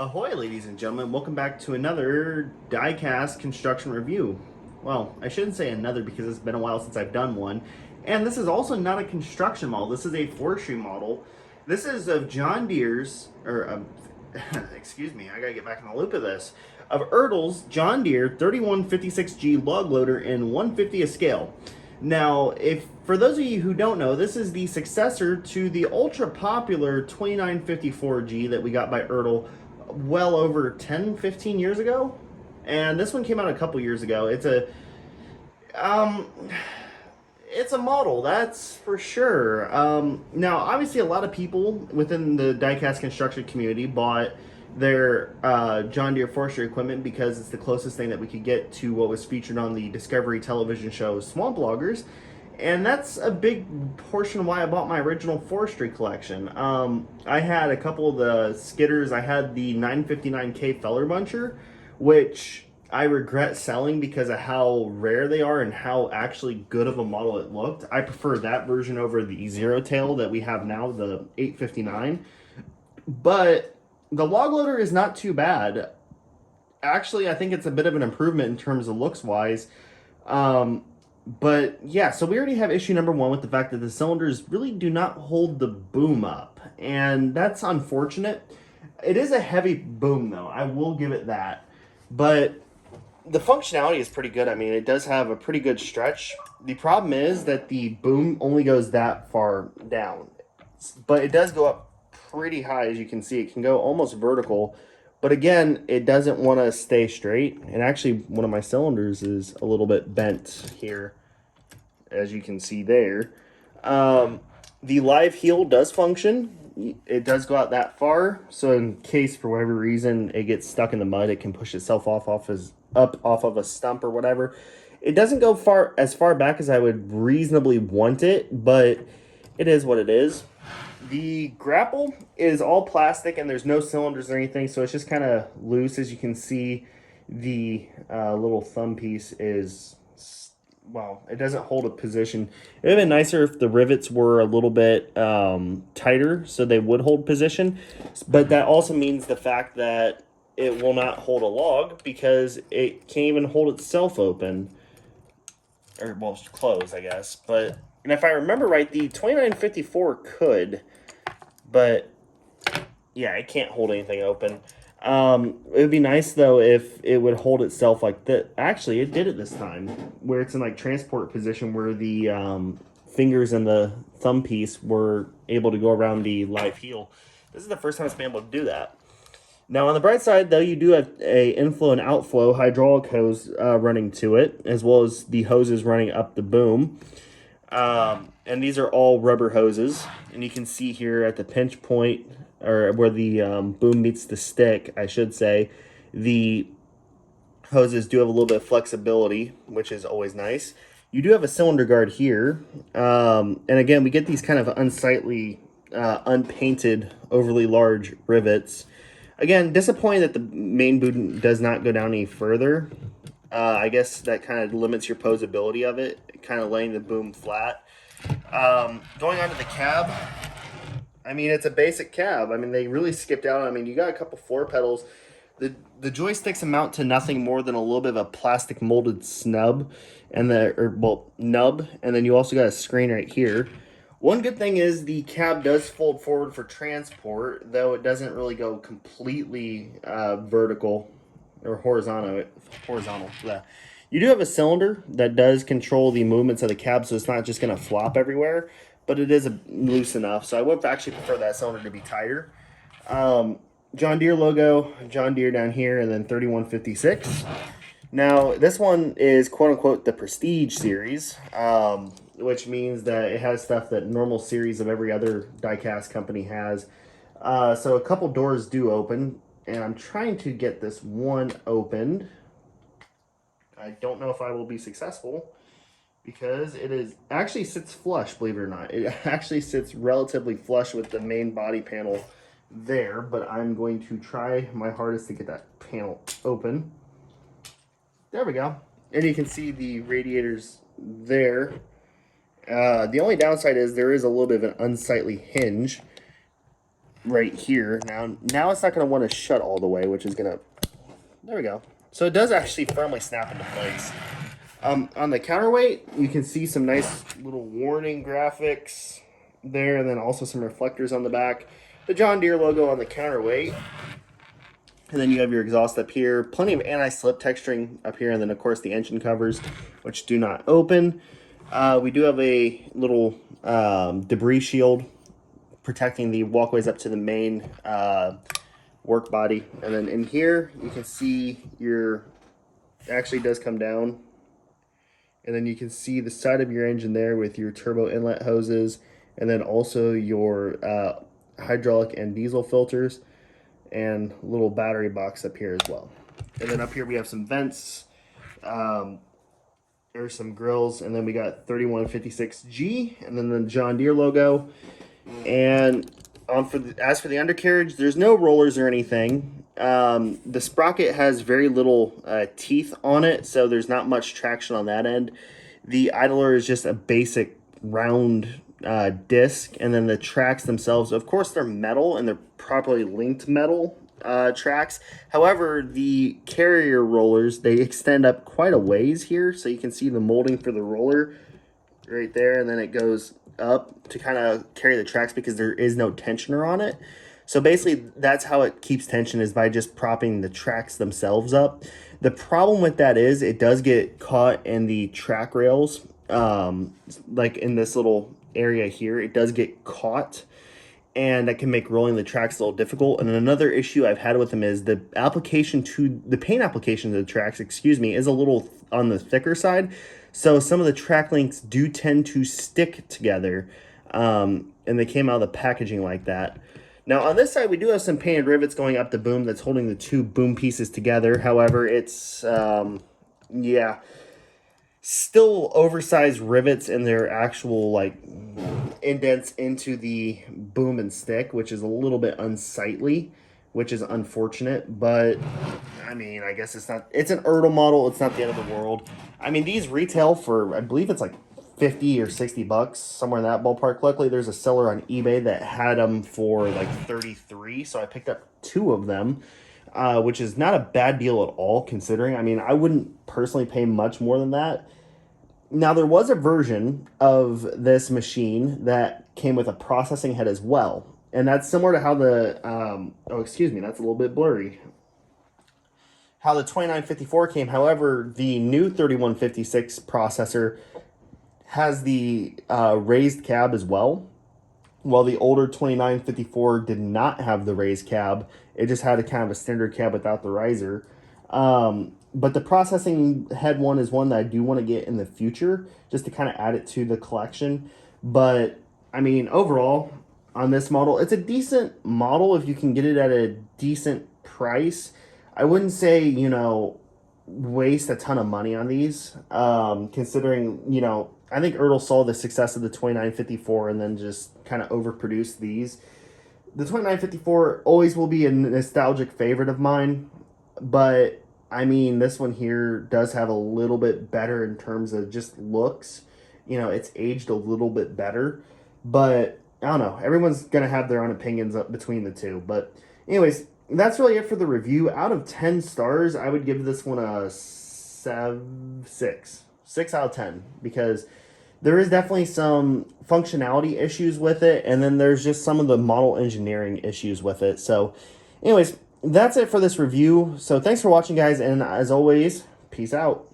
Ahoy, ladies and gentlemen. Welcome back to another diecast construction review. Well, I shouldn't say another because it's been a while since I've done one. And this is also not a construction model. This is a forestry model. This is of John Deere's, excuse me, I gotta get back in the loop of this, of Ertl's John Deere 3156G log loader in 1/50th scale. Now, if for those of you who don't know, this is the successor to the ultra popular 2954G that we got by Ertl well over 10-15 years ago, and this one came out a couple years ago. Um it's a model, that's for sure. Now, obviously, a lot of people within the diecast construction community bought their John Deere forestry equipment because it's the closest thing that we could get to what was featured on the Discovery television show Swamp Loggers. And that's a big portion of why I bought my original forestry collection. I had a couple of the skidders. I had the 959K Feller Buncher, which I regret selling because of how rare they are and how actually good of a model it looked. I prefer that version over the Zero Tail that we have now, the 859. But the log loader is not too bad. Actually, I think it's a bit of an improvement in terms of looks wise. But yeah, so we already have issue number one with the fact that the cylinders really do not hold the boom up, and that's unfortunate. It is a heavy boom, though, I will give it that. But the functionality is pretty good. I mean, it does have a pretty good stretch. The problem is that the boom only goes that far down, but it does go up pretty high. As you can see, it can go almost vertical, but again, it doesn't want to stay straight. And actually, one of my cylinders is a little bit bent here, as you can see there. The live heel does function. It does go out that far, so in case for whatever reason it gets stuck in the mud, it can push itself off of a stump or whatever. It doesn't go as far back as I would reasonably want it, but it is what it is. The grapple is all plastic and there's no cylinders or anything, so it's just kind of loose. As you can see, the little thumb piece is, well, it doesn't hold a position. It would have been nicer if the rivets were a little bit tighter so they would hold position, but that also means the fact that it will not hold a log because it can't even hold itself open, or well, closed, I guess. But and if I remember right, the 2954 could, but yeah, it can't hold anything open. It would be nice though if it would hold itself like that. Actually, it did it this time, where it's in like transport position, where the fingers and the thumb piece were able to go around the live heel. This is the first time it's been able to do that. Now, on the bright side, though, you do have a inflow and outflow hydraulic hose running to it, as well as the hoses running up the boom. And these are all rubber hoses. And you can see here at the pinch point, or where the boom meets the stick, I should say, the hoses do have a little bit of flexibility, which is always nice. You do have a cylinder guard here. And again, we get these kind of unsightly, unpainted, overly large rivets. Again, disappointing that the main boom does not go down any further. I guess that kind of limits your posability of it, kind of laying the boom flat. Going on to the cab, I mean, it's a basic cab. I mean, they really skipped out. I mean, you got a couple floor pedals. The joysticks amount to nothing more than a little bit of a plastic molded snub, and nub, and then you also got a screen right here. One good thing is the cab does fold forward for transport, though it doesn't really go completely vertical or horizontal. Yeah. You do have a cylinder that does control the movements of the cab, so it's not just going to flop everywhere, but it is loose enough. So I would actually prefer that cylinder to be tighter. John Deere logo, John Deere down here, and then 3156. Now, this one is quote-unquote the Prestige series, which means that it has stuff that normal series of every other diecast company has. So a couple doors do open, and I'm trying to get this one opened. I don't know if I will be successful because it actually sits flush, believe it or not. It actually sits relatively flush with the main body panel there, but I'm going to try my hardest to get that panel open. There we go. And you can see the radiators there. The only downside is there is a little bit of an unsightly hinge. right here. Now it's not going to want to shut all the way, which is going to, there we go. So it does actually firmly snap into place. On the counterweight, you can see some nice little warning graphics there, and then also some reflectors on the back. The John Deere logo on the counterweight. And then you have your exhaust up here, plenty of anti-slip texturing up here, and then of course the engine covers, which do not open. We do have a little debris shield protecting the walkways up to the main work body. And then in here, you can see it actually does come down. And then you can see the side of your engine there with your turbo inlet hoses, and then also your hydraulic and diesel filters, and little battery box up here as well. And then up here we have some vents, there's some grills, and then we got 3156G, and then the John Deere logo. And as for the undercarriage, there's no rollers or anything. The sprocket has very little teeth on it, so there's not much traction on that end. The idler is just a basic round disc, and then the tracks themselves, of course, they're metal, and they're properly linked metal tracks. However, the carrier rollers, they extend up quite a ways here, so you can see the molding for the roller right there, and then it goes up to kind of carry the tracks because there is no tensioner on it. So basically that's how it keeps tension, is by just propping the tracks themselves up. The problem with that is it does get caught in the track rails, like in this little area here, it does get caught, and that can make rolling the tracks a little difficult. And another issue I've had with them is the paint application to the tracks, is a little on the thicker side. So some of the track links do tend to stick together, and they came out of the packaging like that. Now on this side, we do have some painted rivets going up the boom that's holding the two boom pieces together. However, it's, still oversized rivets in their actual like indents into the boom and stick, which is a little bit unsightly, which is unfortunate. But I mean, I guess it's an Ertl model. It's not the end of the world. I mean, these retail for, I believe it's like 50 or $60, somewhere in that ballpark. Luckily, there's a seller on eBay that had them for like 33, so I picked up 2 of them, which is not a bad deal at all, considering. I mean, I wouldn't personally pay much more than that. Now, there was a version of this machine that came with a processing head as well, and that's similar to how the that's a little bit blurry, how the 2954 came. However, the new 3156 processor has the raised cab as well, while the older 2954 did not have the raised cab. It just had a kind of a standard cab without the riser. But the processing head one is one that I do want to get in the future, just to kind of add it to the collection. But I mean, overall on this model, it's a decent model if you can get it at a decent price. I wouldn't say, waste a ton of money on these, considering, I think Ertl saw the success of the 2954 and then just kind of overproduced these. The 2954 always will be a nostalgic favorite of mine, but I mean, this one here does have a little bit better in terms of just looks. It's aged a little bit better, but I don't know. Everyone's going to have their own opinions up between the two. But anyways, that's really it for the review. Out of 10 stars, I would give this one a 6 out of 10, because there is definitely some functionality issues with it, and then there's just some of the model engineering issues with it. So anyways, that's it for this review. So thanks for watching, guys, and as always, peace out.